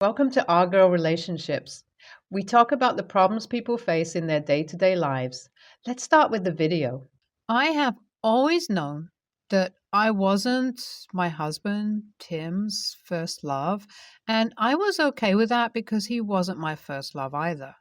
Welcome to Our Girl Relationships. We talk about the problems people face in their day to day lives. Let's start with the video. I have always known that I wasn't my husband, Tim's first love, and I was okay with that because he wasn't my first love either.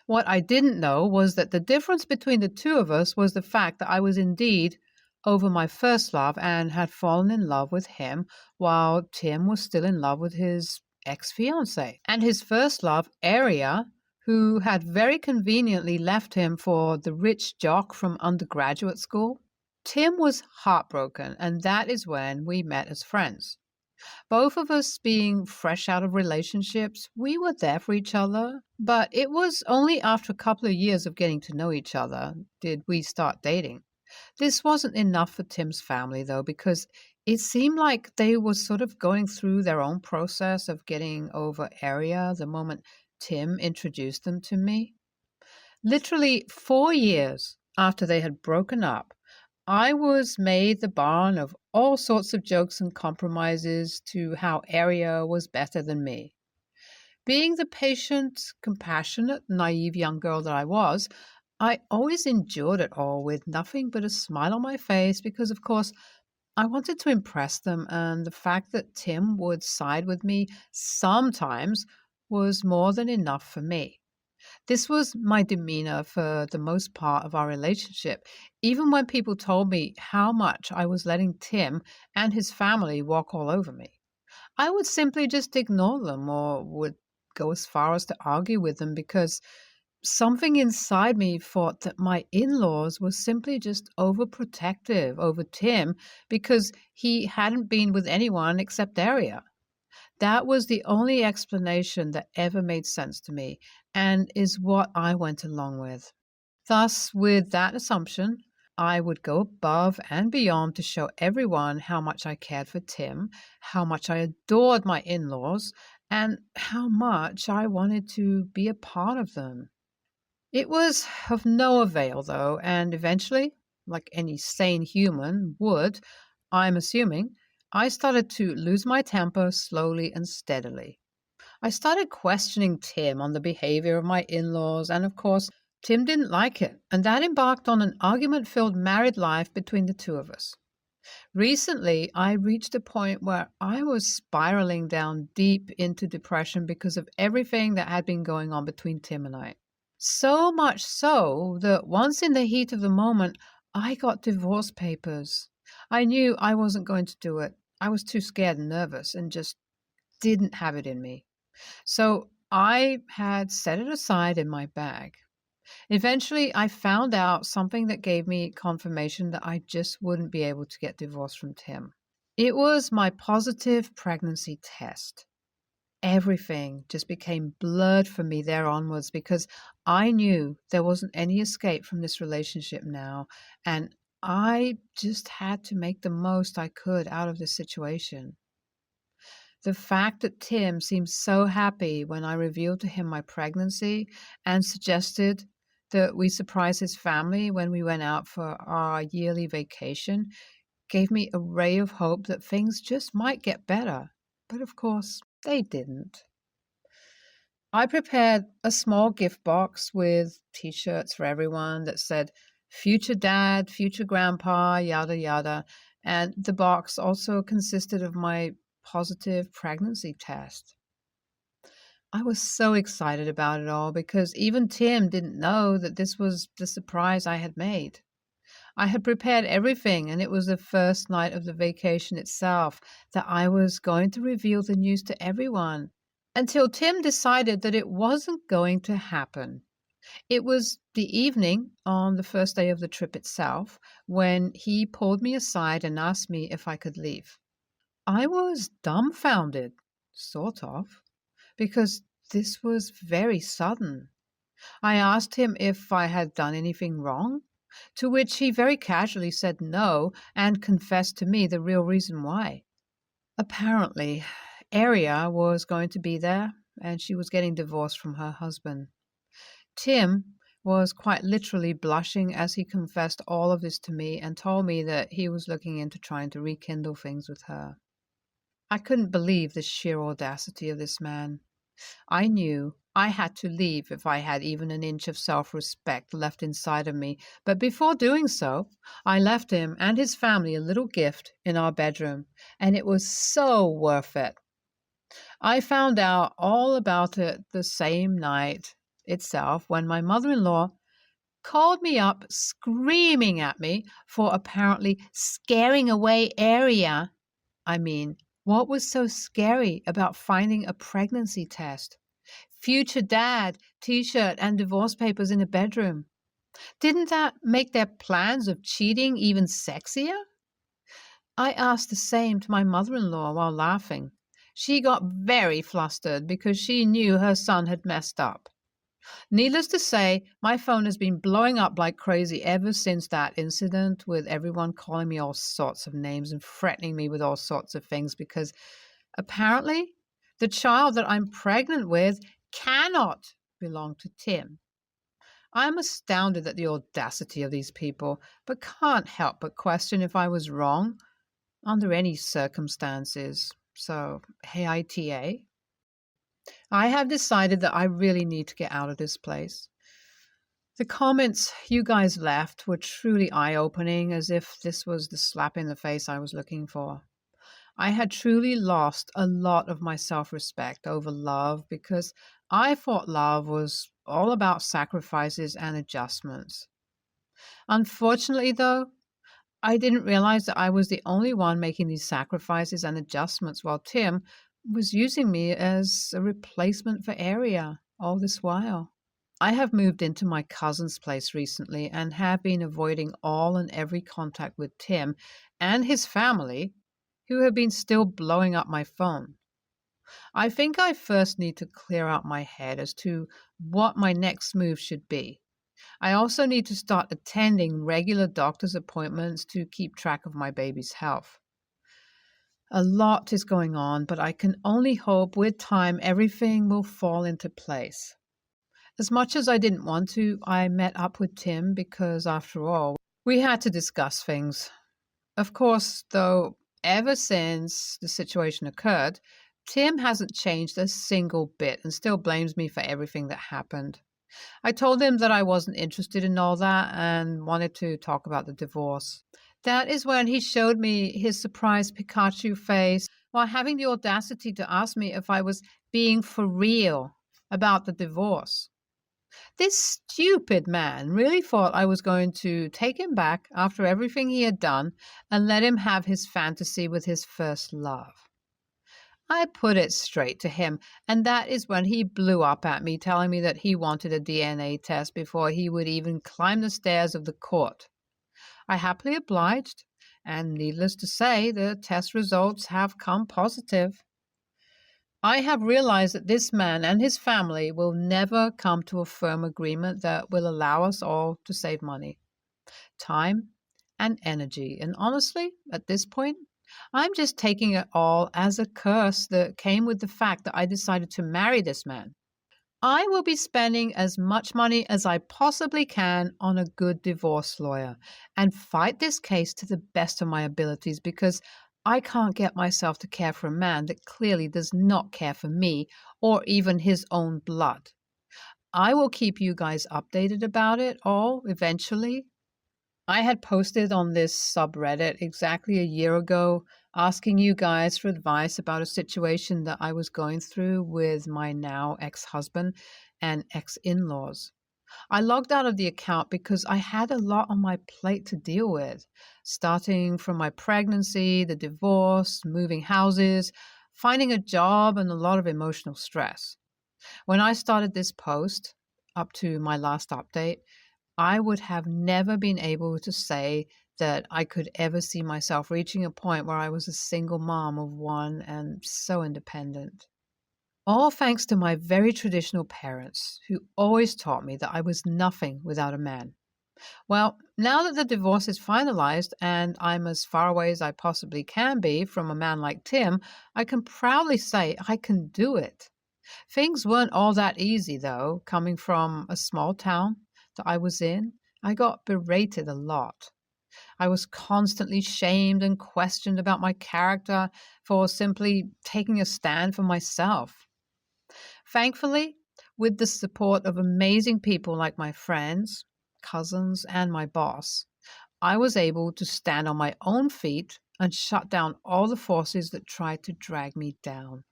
What I didn't know was that the difference between the two of us was the fact that I was indeed over my first love and had fallen in love with him while Tim was still in love with his ex fiance. And his first love, Aria, who had very conveniently left him for the rich jock from undergraduate school. Tim was heartbroken, and that is when we met as friends. Both of us being fresh out of relationships, we were there for each other, but it was only after a couple of years of getting to know each other did we start dating. This wasn't enough for Tim's family, though, because it seemed like they were sort of going through their own process of getting over Aria the moment Tim introduced them to me. Literally 4 years after they had broken up, I was made the barn of all sorts of jokes and compromises to how Aria was better than me. Being the patient, compassionate, naive young girl that I was, I always endured it all with nothing but a smile on my face because, of course, I wanted to impress them, and the fact that Tim would side with me sometimes was more than enough for me. This was my demeanor for the most part of our relationship, even when people told me how much I was letting Tim and his family walk all over me. I would simply just ignore them or would go as far as to argue with them because something inside me thought that my in laws were simply just overprotective over Tim because he hadn't been with anyone except Aria. That was the only explanation that ever made sense to me, and is what I went along with. Thus, with that assumption, I would go above and beyond to show everyone how much I cared for Tim, how much I adored my in laws, and how much I wanted to be a part of them. It was of no avail, though, and eventually, like any sane human would, I'm assuming, I started to lose my temper slowly and steadily. I started questioning Tim on the behavior of my in laws, and of course, Tim didn't like it, and that embarked on an argument filled married life between the two of us. Recently, I reached a point where I was spiraling down deep into depression because of everything that had been going on between Tim and I. So much so that once in the heat of the moment, I got divorce papers. I knew I wasn't going to do it. I was too scared and nervous and just didn't have it in me. So I had set it aside in my bag. Eventually, I found out something that gave me confirmation that I just wouldn't be able to get divorced from Tim. It was my positive pregnancy test. Everything just became blurred for me there onwards because I knew there wasn't any escape from this relationship now, and I just had to make the most I could out of this situation. The fact that Tim seemed so happy when I revealed to him my pregnancy and suggested that we surprise his family when we went out for our yearly vacation gave me a ray of hope that things just might get better. But of course, they didn't. I prepared a small gift box with t shirts for everyone that said future dad, future grandpa, yada yada. And the box also consisted of my positive pregnancy test. I was so excited about it all because even Tim didn't know that this was the surprise I had made. I had prepared everything, and it was the first night of the vacation itself that I was going to reveal the news to everyone until Tim decided that it wasn't going to happen. It was the evening on the first day of the trip itself when he pulled me aside and asked me if I could leave. I was dumbfounded, sort of, because this was very sudden. I asked him if I had done anything wrong, to which he very casually said no and confessed to me the real reason why. Apparently, Aria was going to be there and she was getting divorced from her husband. Tim was quite literally blushing as he confessed all of this to me and told me that he was looking into trying to rekindle things with her. I couldn't believe the sheer audacity of this man. I knew I had to leave if I had even an inch of self respect left inside of me, but before doing so, I left him and his family a little gift in our bedroom, and it was so worth it. I found out all about it the same night itself when my mother in law called me up screaming at me for apparently scaring away area. I mean, what was so scary about finding a pregnancy test? Future dad, t shirt, and divorce papers in a bedroom. Didn't that make their plans of cheating even sexier? I asked the same to my mother in law while laughing. She got very flustered because she knew her son had messed up. Needless to say, my phone has been blowing up like crazy ever since that incident, with everyone calling me all sorts of names and threatening me with all sorts of things because apparently the child that I'm pregnant with cannot belong to Tim. I'm astounded at the audacity of these people, but can't help but question if I was wrong under any circumstances. So, hey, ITA, I have decided that I really need to get out of this place. The comments you guys left were truly eye-opening, as if this was the slap in the face I was looking for. I had truly lost a lot of my self-respect over love because I thought love was all about sacrifices and adjustments. Unfortunately, though, I didn't realize that I was the only one making these sacrifices and adjustments while Tim was using me as a replacement for Aria all this while. I have moved into my cousin's place recently and have been avoiding all and every contact with Tim and his family, who have been still blowing up my phone. I think I first need to clear out my head as to what my next move should be. I also need to start attending regular doctor's appointments to keep track of my baby's health. A lot is going on, but I can only hope with time everything will fall into place. As much as I didn't want to, I met up with Tim because, after all, we had to discuss things. Of course, though, ever since the situation occurred, Tim hasn't changed a single bit and still blames me for everything that happened. I told him that I wasn't interested in all that and wanted to talk about the divorce. That is when he showed me his surprised Pikachu face while having the audacity to ask me if I was being for real about the divorce. This stupid man really thought I was going to take him back after everything he had done and let him have his fantasy with his first love. I put it straight to him, and that is when he blew up at me, telling me that he wanted a DNA test before he would even climb the stairs of the court. I happily obliged, and needless to say, the test results have come positive. I have realized that this man and his family will never come to a firm agreement that will allow us all to save money, time, and energy. And honestly, at this point, I'm just taking it all as a curse that came with the fact that I decided to marry this man. I will be spending as much money as I possibly can on a good divorce lawyer and fight this case to the best of my abilities because I can't get myself to care for a man that clearly does not care for me or even his own blood. I will keep you guys updated about it all eventually. I had posted on this subreddit exactly a year ago asking you guys for advice about a situation that I was going through with my now ex-husband and ex-in-laws. I logged out of the account because I had a lot on my plate to deal with, starting from my pregnancy, the divorce, moving houses, finding a job, and a lot of emotional stress. When I started this post, up to my last update, I would have never been able to say that I could ever see myself reaching a point where I was a single mom of one and so independent. All thanks to my very traditional parents, who always taught me that I was nothing without a man. Well, now that the divorce is finalized and I'm as far away as I possibly can be from a man like Tim, I can proudly say I can do it. Things weren't all that easy, though, coming from a small town that I was in. I got berated a lot. I was constantly shamed and questioned about my character for simply taking a stand for myself. Thankfully, with the support of amazing people like my friends, cousins, and my boss, I was able to stand on my own feet and shut down all the forces that tried to drag me down.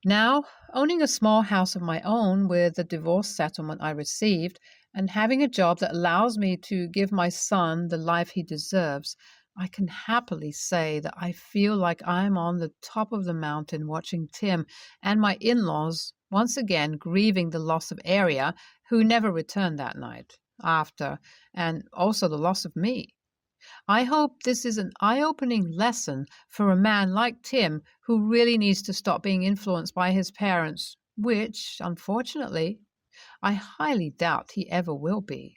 Now, owning a small house of my own with the divorce settlement I received and having a job that allows me to give my son the life he deserves, I can happily say that I feel like I'm on the top of the mountain watching Tim and my in laws once again grieving the loss of Aria, who never returned that night after, and also the loss of me. I hope this is an eye opening lesson for a man like Tim who really needs to stop being influenced by his parents, which, unfortunately, I highly doubt he ever will be.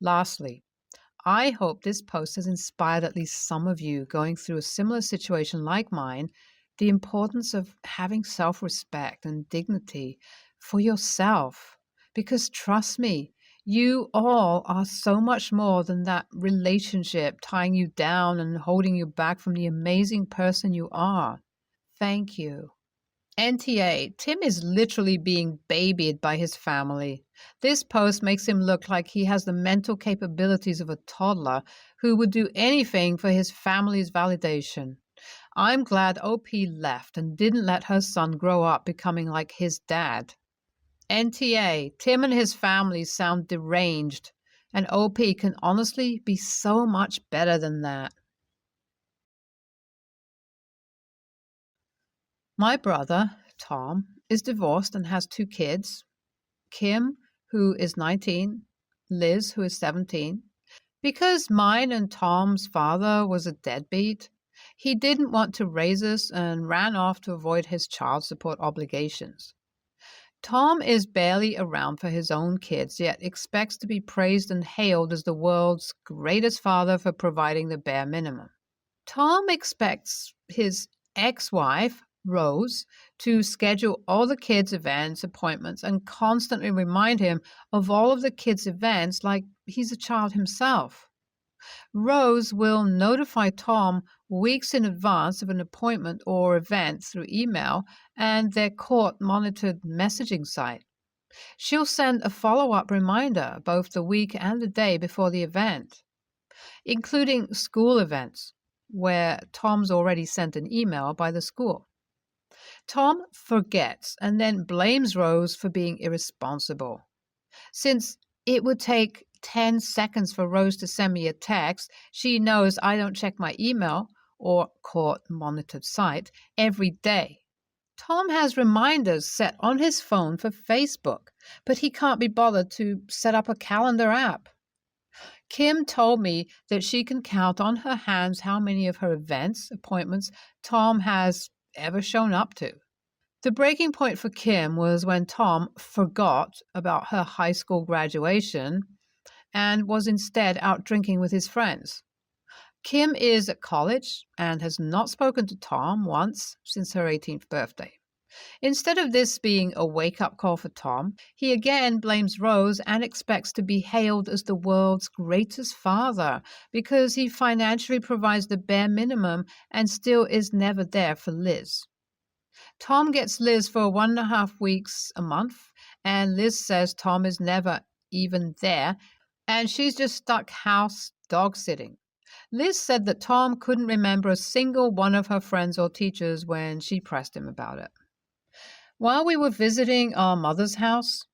Lastly, I hope this post has inspired at least some of you going through a similar situation like mine the importance of having self respect and dignity for yourself. Because trust me, you all are so much more than that relationship tying you down and holding you back from the amazing person you are. Thank you. NTA, Tim is literally being babied by his family. This post makes him look like he has the mental capabilities of a toddler who would do anything for his family's validation. I'm glad OP left and didn't let her son grow up becoming like his dad. NTA, Tim and his family sound deranged, and OP can honestly be so much better than that. My brother, Tom, is divorced and has 2 kids, Kim, who is 19, Liz, who is 17. Because mine and Tom's father was a deadbeat, he didn't want to raise us and ran off to avoid his child support obligations. Tom is barely around for his own kids, yet expects to be praised and hailed as the world's greatest father for providing the bare minimum. Tom expects his ex-wife, Rose, to schedule all the kids' events, appointments, and constantly remind him of all of the kids' events like he's a child himself. Rose will notify Tom weeks in advance of an appointment or event through email and their court-monitored messaging site. She'll send a follow-up reminder both the week and the day before the event, including school events, where Tom's already sent an email by the school. Tom forgets and then blames Rose for being irresponsible. Since it would take 10 seconds for Rose to send me a text, she knows I don't check my email or court-monitored site every day. Tom has reminders set on his phone for Facebook, but he can't be bothered to set up a calendar app. Kim told me that she can count on her hands how many of her events, appointments, Tom has ever shown up to. The breaking point for Kim was when Tom forgot about her high school graduation and was instead out drinking with his friends. Kim is at college and has not spoken to Tom once since her 18th birthday. Instead of this being a wake-up call for Tom, he again blames Rose and expects to be hailed as the world's greatest father because he financially provides the bare minimum and still is never there for Liz. Tom gets Liz for 1.5 weeks a month, and Liz says Tom is never even there, and she's just stuck house dog sitting. Liz said that Tom couldn't remember a single one of her friends or teachers when she pressed him about it. While we were visiting our mother's house,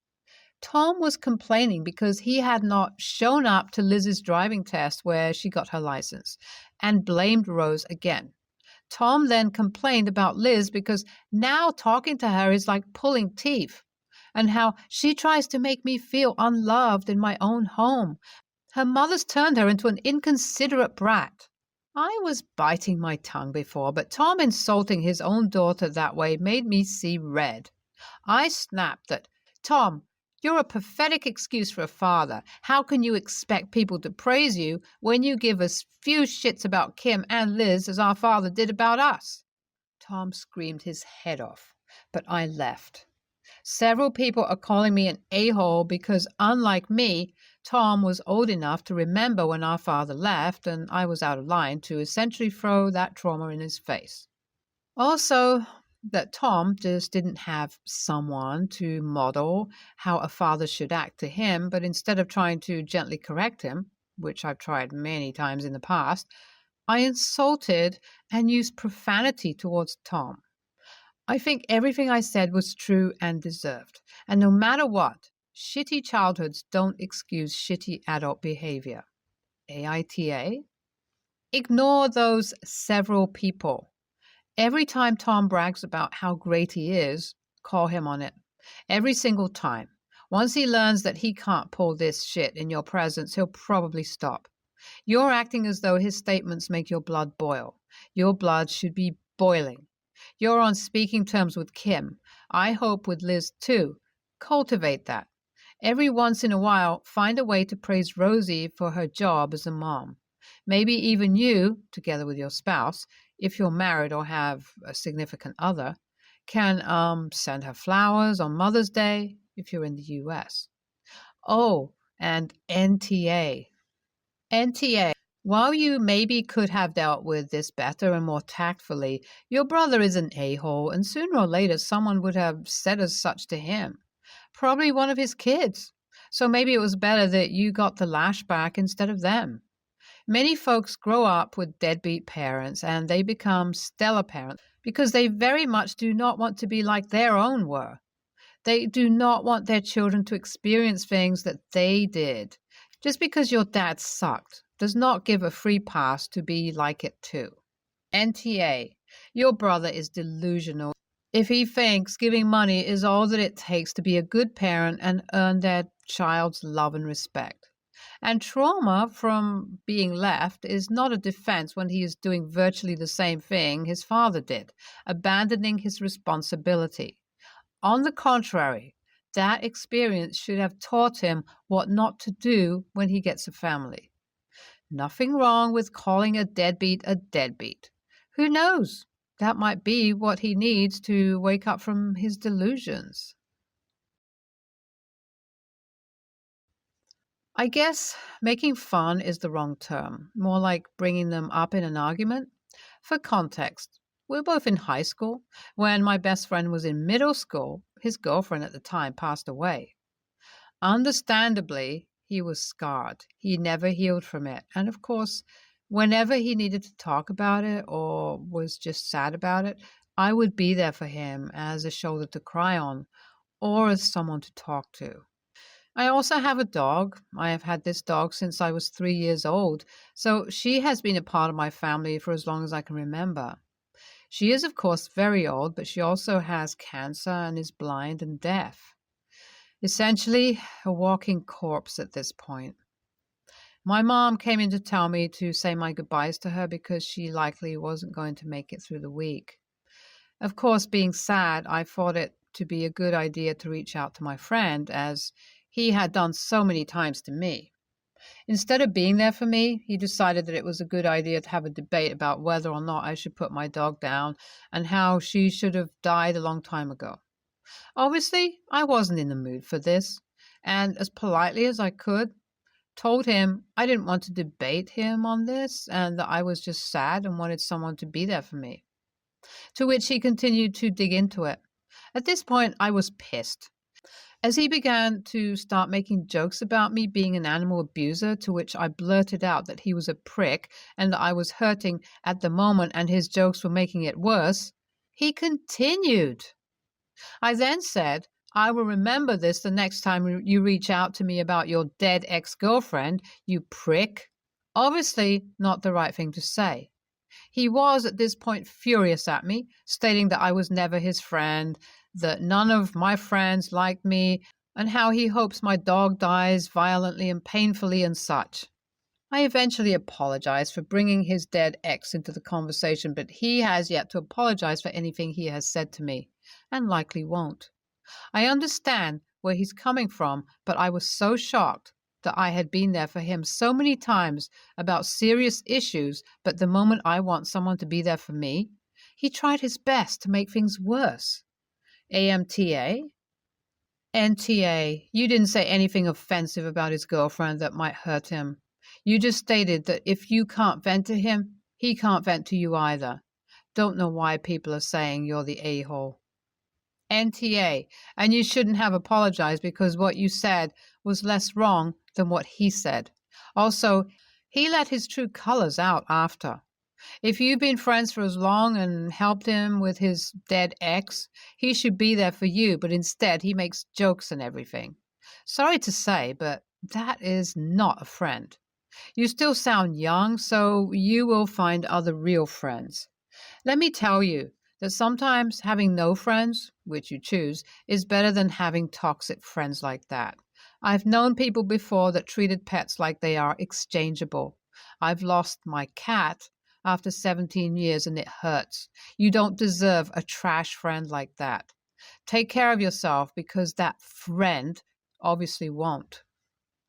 Tom was complaining because he had not shown up to Liz's driving test where she got her license and blamed Rose again. Tom then complained about Liz because now talking to her is like pulling teeth, and how she tries to make me feel unloved in my own home. Her mother's turned her into an inconsiderate brat. I was biting my tongue before, but Tom insulting his own daughter that way made me see red. I snapped that, Tom, you're a pathetic excuse for a father. How can you expect people to praise you when you give as few shits about Kim and Liz as our father did about us? Tom screamed his head off, but I left. Several people are calling me an a-hole because, unlike me, Tom was old enough to remember when our father left and I was out of line to essentially throw that trauma in his face. Also, that Tom just didn't have someone to model how a father should act to him, but instead of trying to gently correct him, which I've tried many times in the past, I insulted and used profanity towards Tom. I think everything I said was true and deserved. And no matter what, shitty childhoods don't excuse shitty adult behavior. AITA? Ignore those several people. Every time Tom brags about how great he is, call him on it. Every single time. Once he learns that he can't pull this shit in your presence, he'll probably stop. You're acting as though his statements make your blood boil. Your blood should be boiling. You're on speaking terms with Kim. I hope with Liz too. Cultivate that. Every once in a while, find a way to praise Rosie for her job as a mom. Maybe even you, together with your spouse, if you're married or have a significant other, can send her flowers on Mother's Day if you're in the US. Oh, and NTA. NTA. While you maybe could have dealt with this better and more tactfully, your brother is an a-hole, and sooner or later someone would have said as such to him. Probably one of his kids. So maybe it was better that you got the lash back instead of them. Many folks grow up with deadbeat parents and they become stellar parents because they very much do not want to be like their own were. They do not want their children to experience things that they did. Just because your dad sucked does not give a free pass to be like it too. NTA, your brother is delusional if he thinks giving money is all that it takes to be a good parent and earn their child's love and respect. And trauma from being left is not a defense when he is doing virtually the same thing his father did, abandoning his responsibility. On the contrary, that experience should have taught him what not to do when he gets a family. Nothing wrong with calling a deadbeat a deadbeat. Who knows? That might be what he needs to wake up from his delusions. I guess making fun is the wrong term, more like bringing them up in an argument. For context, we were both in high school. When my best friend was in middle school, his girlfriend at the time passed away. Understandably, he was scarred. He never healed from it. And of course, whenever he needed to talk about it or was just sad about it, I would be there for him as a shoulder to cry on or as someone to talk to. I also have a dog. I have had this dog since I was 3 years old, so she has been a part of my family for as long as I can remember. She is, of course, very old, but she also has cancer and is blind and deaf. Essentially, a walking corpse at this point. My mom came in to tell me to say my goodbyes to her because she likely wasn't going to make it through the week. Of course, being sad, I thought it to be a good idea to reach out to my friend, as he had done so many times to me. Instead of being there for me, he decided that it was a good idea to have a debate about whether or not I should put my dog down and how she should have died a long time ago. Obviously, I wasn't in the mood for this, and as politely as I could, told him I didn't want to debate him on this and that I was just sad and wanted someone to be there for me. To which he continued to dig into it. At this point, I was pissed. As he began to start making jokes about me being an animal abuser, to which I blurted out that he was a prick and that I was hurting at the moment and his jokes were making it worse, he continued. I then said, I will remember this the next time you reach out to me about your dead ex-girlfriend, you prick. Obviously not the right thing to say. He was at this point furious at me, stating that I was never his friend, that none of my friends liked me, and how he hopes my dog dies violently and painfully and such. I eventually apologized for bringing his dead ex into the conversation, but he has yet to apologize for anything he has said to me, and likely won't. I understand where he's coming from, but I was so shocked that I had been there for him so many times about serious issues, but the moment I want someone to be there for me, he tried his best to make things worse. AMTA? NTA, you didn't say anything offensive about his girlfriend that might hurt him. You just stated that if you can't vent to him, he can't vent to you either. Don't know why people are saying you're the a-hole. NTA, and you shouldn't have apologized because what you said was less wrong than what he said. Also, he let his true colors out after. If you've been friends for as long and helped him with his dead ex, he should be there for you, but instead he makes jokes and everything. Sorry to say, but that is not a friend. You still sound young, so you will find other real friends. Let me tell you that sometimes having no friends, which you choose, is better than having toxic friends like that. I've known people before that treated pets like they are exchangeable. I've lost my cat after 17 years and it hurts. You don't deserve a trash friend like that. Take care of yourself because that friend obviously won't.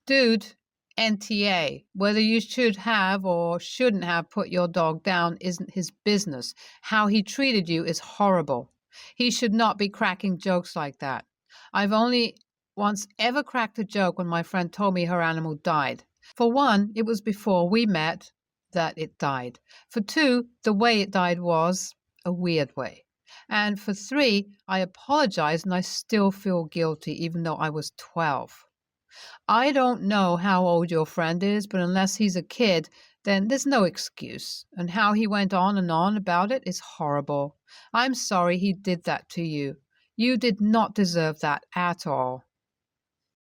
Dude, NTA, whether you should have or shouldn't have put your dog down isn't his business. How he treated you is horrible. He should not be cracking jokes like that. I've only once ever cracked a joke when my friend told me her animal died. For one, it was before we met that it died. For two, the way it died was a weird way. And for three, I apologized and I still feel guilty even though I was 12. I don't know how old your friend is, but unless he's a kid, then there's no excuse. And how he went on and on about it is horrible. I'm sorry he did that to you. You did not deserve that at all.